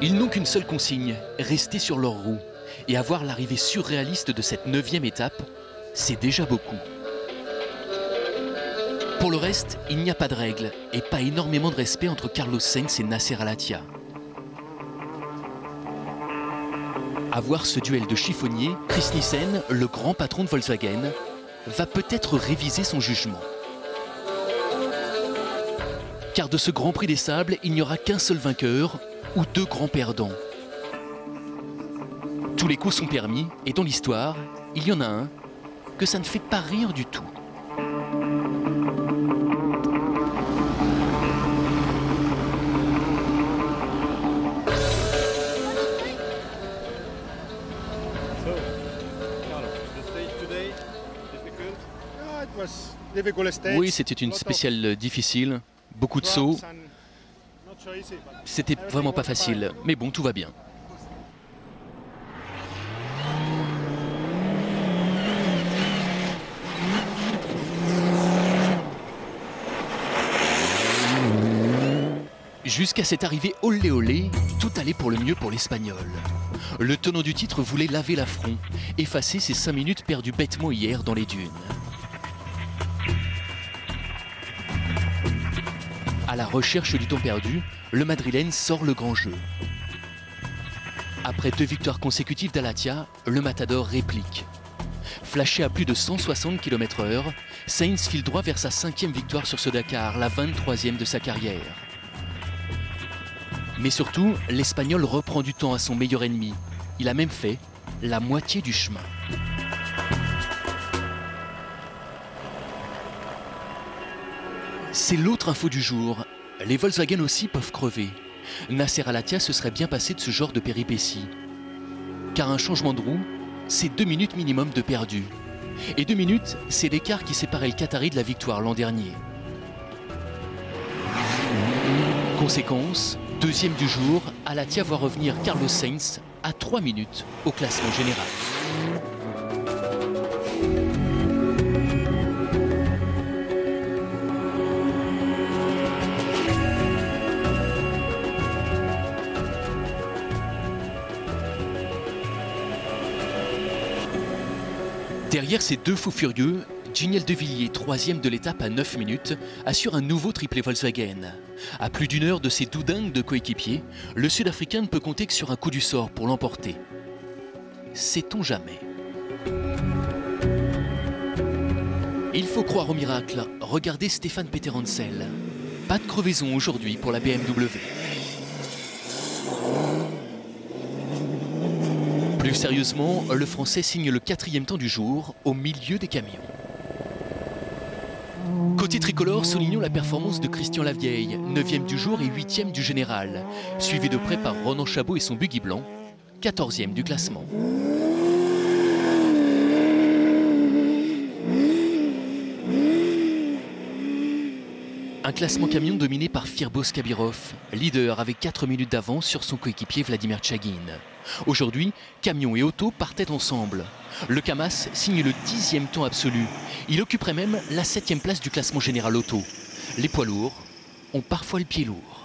Ils n'ont qu'une seule consigne, rester sur leurs roues. Et avoir l'arrivée surréaliste de cette 9e étape, c'est déjà beaucoup. Pour le reste, il n'y a pas de règles et pas énormément de respect entre Carlos Sainz et Nasser Al-Attiyah. À voir ce duel de chiffonniers, Chris Nissen, le grand patron de Volkswagen, va peut-être réviser son jugement. Car de ce Grand Prix des Sables, il n'y aura qu'un seul vainqueur ou deux grands perdants. Tous les coups sont permis et dans l'histoire, il y en a un que ça ne fait pas rire du tout. Oui, c'était une spéciale difficile, beaucoup de sauts. C'était vraiment pas facile, mais bon, tout va bien. Jusqu'à cette arrivée olé olé, tout allait pour le mieux pour l'Espagnol. Le tenant du titre voulait laver l'affront, effacer ces 5 minutes perdues bêtement hier dans les dunes. À la recherche du temps perdu, le Madrilène sort le grand jeu. Après 2 victoires consécutives d'Al-Attiyah, le Matador réplique. Flashé à plus de 160 km/h, Sainz file droit vers sa 5e victoire sur ce Dakar, la 23e de sa carrière. Mais surtout, l'Espagnol reprend du temps à son meilleur ennemi. Il a même fait la moitié du chemin. C'est l'autre info du jour. Les Volkswagen aussi peuvent crever. Nasser Al-Attiyah se serait bien passé de ce genre de péripéties. Car un changement de roue, c'est 2 minutes minimum de perdu. Et 2 minutes, c'est l'écart qui séparait le Qatari de la victoire l'an dernier. Conséquence, 2e du jour, Al-Attiyah voit revenir Carlos Sainz à 3 minutes au classement général. Derrière ces 2 fous furieux, Giniel De Villiers, 3e de l'étape à 9 minutes, assure un nouveau triplé Volkswagen. À plus d'1 heure de ses doudingues de coéquipiers, le Sud-Africain ne peut compter que sur un coup du sort pour l'emporter. Sait-on jamais? Il faut croire au miracle. Regardez Stéphane Peterhansel. Pas de crevaison aujourd'hui pour la BMW. Plus sérieusement, le Français signe le 4e temps du jour au milieu des camions. Côté tricolore, soulignons la performance de Christian Lavieille, 9e du jour et 8e du général, suivi de près par Ronan Chabot et son buggy blanc, 14e du classement. Un classement camion dominé par Firbos Kabirov, leader avec 4 minutes d'avance sur son coéquipier Vladimir Tchagin. Aujourd'hui, camion et auto partaient ensemble. Le Kamaz signe le 10e temps absolu. Il occuperait même la 7e place du classement général auto. Les poids lourds ont parfois le pied lourd.